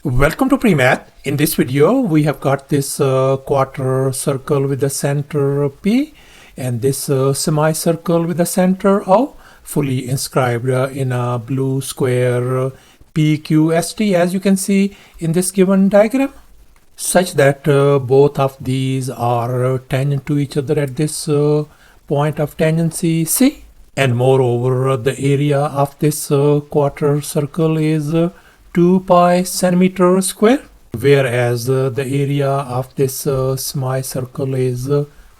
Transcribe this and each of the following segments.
Welcome to PreMath. In this video, we have got this quarter circle with the center P and this semicircle with the center O, fully inscribed in a blue square PQST, as you can see in this given diagram, such that both of these are tangent to each other at this point of tangency C. And moreover, the area of this quarter circle is 2 pi centimeter square, whereas the area of this semicircle is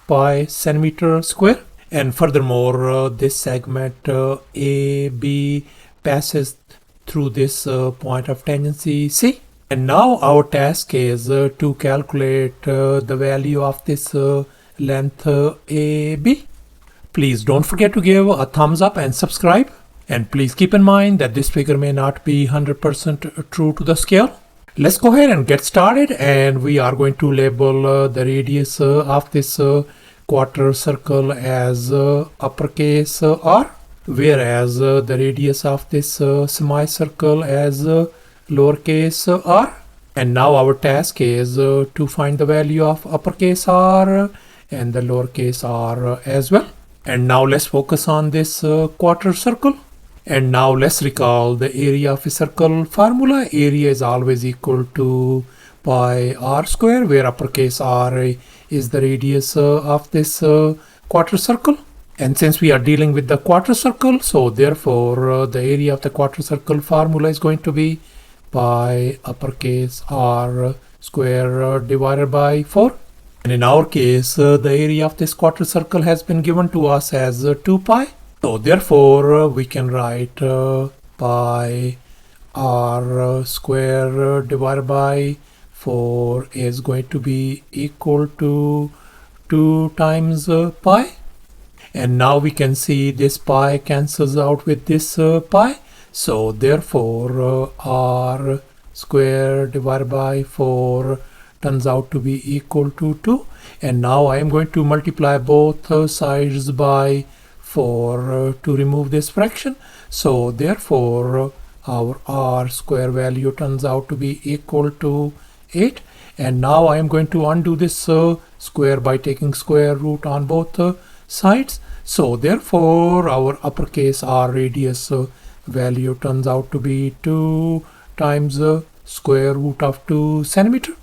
pi centimeter square. And furthermore, this segment AB passes through this point of tangency C. And now our task is to calculate the value of this length AB. Please don't forget to give a thumbs up and subscribe. And please keep in mind that this figure may not be 100% true to the scale. Let's go ahead and get started, and we are going to label the radius of this quarter circle as uppercase R, whereas the radius of this semicircle as lowercase r. And now our task is to find the value of uppercase R and the lowercase r as well. And now let's focus on this quarter circle. And now let's recall the area of a circle formula. Area is always equal to pi r square, where uppercase R is the radius of this quarter circle. And since we are dealing with the quarter circle, so therefore the area of the quarter circle formula is going to be pi uppercase R square divided by 4. And in our case, the area of this quarter circle has been given to us as 2 pi. So therefore, we can write pi r square divided by 4 is going to be equal to 2 times pi. And now we can see this pi cancels out with this pi. So therefore, r square divided by 4 turns out to be equal to 2. And now I am going to multiply both sides by 4 to remove this fraction. So therefore our r square value turns out to be equal to 8. And now I am going to undo this square by taking square root on both sides. So therefore our uppercase R radius value turns out to be 2 times square root of 2 centimeter.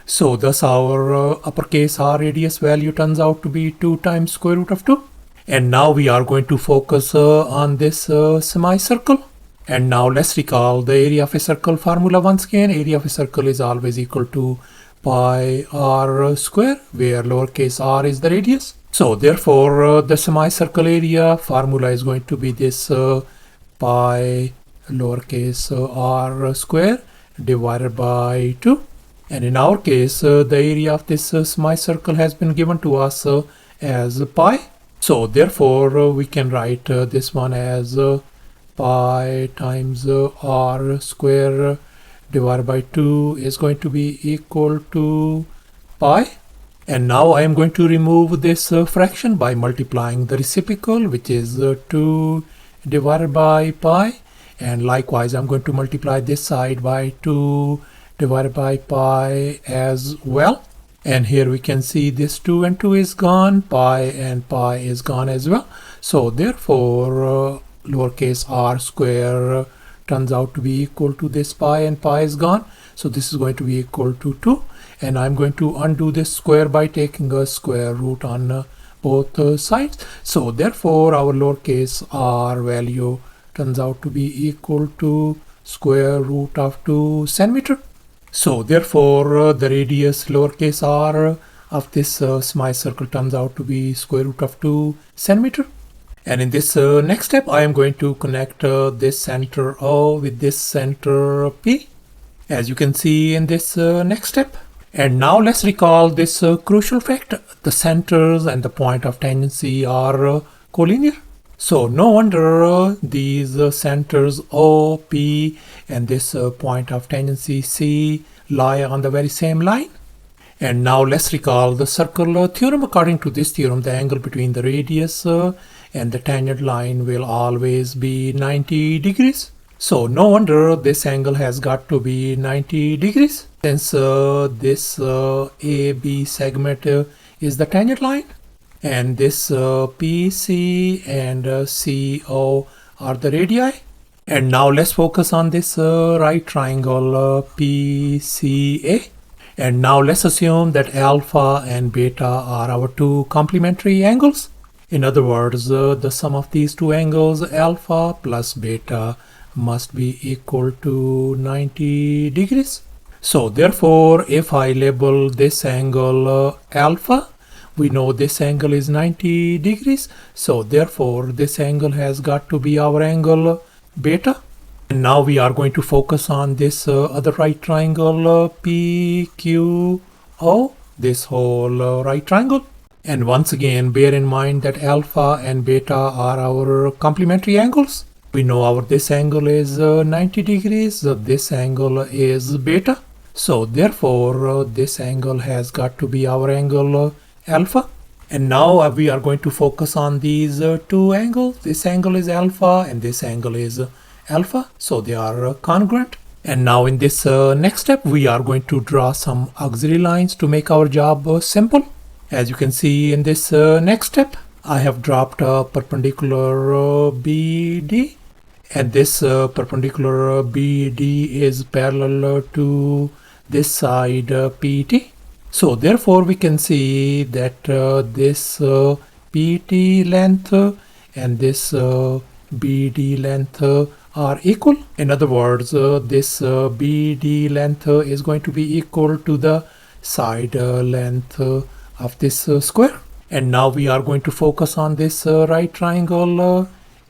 So thus our uppercase R radius value turns out to be 2 times square root of 2. And now we are going to focus on this semicircle. And now let's recall the area of a circle formula once again. Area of a circle is always equal to pi r square, where lowercase r is the radius. So therefore the semicircle area formula is going to be this pi lowercase r square divided by 2. And in our case, the area of this semicircle has been given to us as pi. So therefore we can write this one as pi times r square divided by 2 is going to be equal to pi. And now I am going to remove this fraction by multiplying the reciprocal, which is 2 divided by pi. And likewise I'm going to multiply this side by 2 divided by pi as well. And here we can see this 2 and 2 is gone, pi and pi is gone as well. So therefore lowercase r square turns out to be equal to this pi, and pi is gone. So this is going to be equal to 2. And I'm going to undo this square by taking a square root on both sides. So therefore our lowercase r value turns out to be equal to square root of 2 centimeter. So therefore the radius lowercase r of this semicircle turns out to be square root of 2 centimeter. And in this next step, I am going to connect this center O with this center P, as you can see in this next step. And now let's recall this crucial fact. The centers and the point of tangency are collinear. So no wonder these centers O, P and this point of tangency C lie on the very same line. And now let's recall the circle theorem. According to this theorem, the angle between the radius and the tangent line will always be 90 degrees. So no wonder this angle has got to be 90 degrees, since this AB segment is the tangent line, and this PC and CO are the radii. And now let's focus on this right triangle PCA. And now let's assume that alpha and beta are our two complementary angles. In other words, the sum of these two angles, alpha plus beta, must be equal to 90 degrees. So therefore, if I label this angle alpha, we know this angle is 90 degrees. So therefore, this angle has got to be our angle beta. And now we are going to focus on this other right triangle PQO, this whole right triangle. And once again, bear in mind that alpha and beta are our complementary angles. We know this angle is 90 degrees, this angle is beta. So therefore, this angle has got to be our angle alpha. And now we are going to focus on these two angles. This angle is alpha and this angle is alpha. So they are congruent. And now in this next step, we are going to draw some auxiliary lines to make our job simple. As you can see in this next step, I have dropped a perpendicular BD. And this perpendicular BD is parallel to this side PT. So therefore we can see that this PT length and this BD length are equal. In other words, this BD length is going to be equal to the side length of this square. And now we are going to focus on this right triangle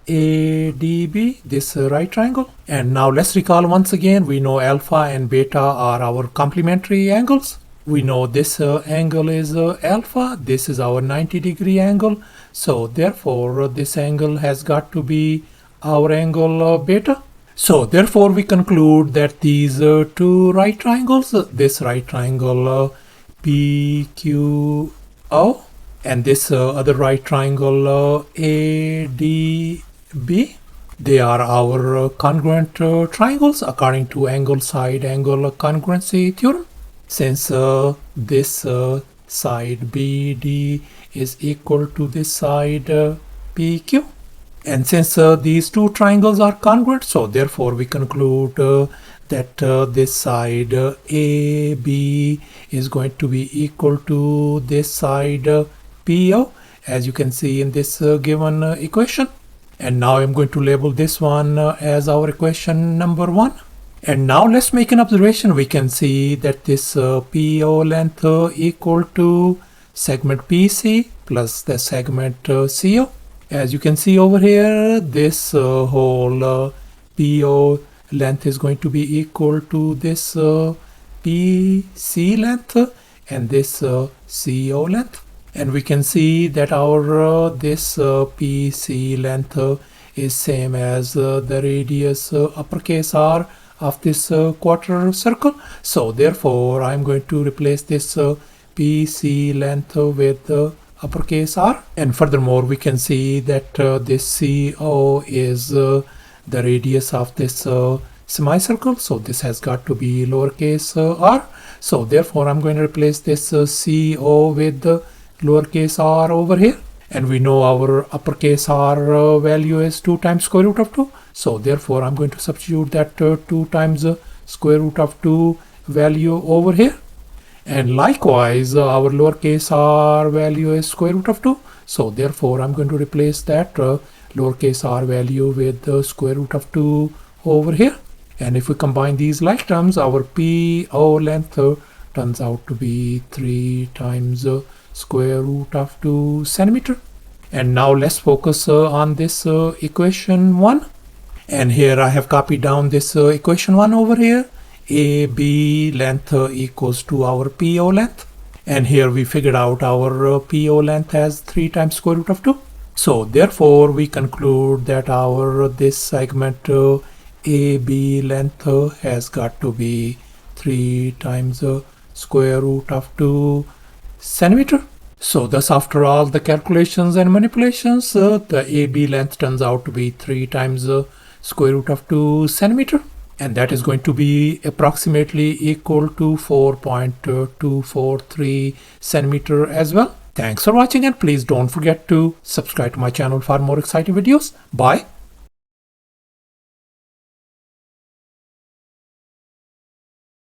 ADB, this right triangle. And now let's recall once again, we know alpha and beta are our complementary angles. We know this angle is alpha, this is our 90 degree angle. So therefore this angle has got to be our angle beta. So therefore we conclude that these two right triangles, this right triangle PQO and this other right triangle ADB, they are our congruent triangles according to angle side angle congruency theorem. Since this side BD is equal to this side PQ, and since these two triangles are congruent, so therefore we conclude that this side AB is going to be equal to this side PO, as you can see in this given equation. And now I'm going to label this one as our equation number 1. And now let's make an observation. We can see that this PO length equal to segment PC plus the segment CO. As you can see over here, this whole PO length is going to be equal to this PC length and this CO length. And we can see that our this PC length is same as the radius uppercase R of this quarter circle. So therefore I'm going to replace this PC length with uppercase R. And furthermore we can see that this CO is the radius of this semicircle. So this has got to be lowercase r. So therefore I'm going to replace this CO with the lowercase r over here. And we know our uppercase R value is 2 times square root of 2. So therefore I'm going to substitute that 2 times square root of 2 value over here. And likewise our lowercase r value is square root of 2. So therefore I'm going to replace that lowercase r value with the square root of 2 over here. And if we combine these like terms, our PO length turns out to be 3 times square root of 2 centimeter. And now let's focus on this equation 1. And here I have copied down this equation 1 over here. AB length equals to our PO length. And here we figured out our PO length as 3 times square root of 2. So therefore we conclude that our this segment AB length has got to be 3 times square root of 2 centimeter. So thus after all the calculations and manipulations, the AB length turns out to be 3 times square root of 2 centimeter, and that is going to be approximately equal to 4.243 centimeter as well. Thanks for watching, and please don't forget to subscribe to my channel for more exciting videos. Bye.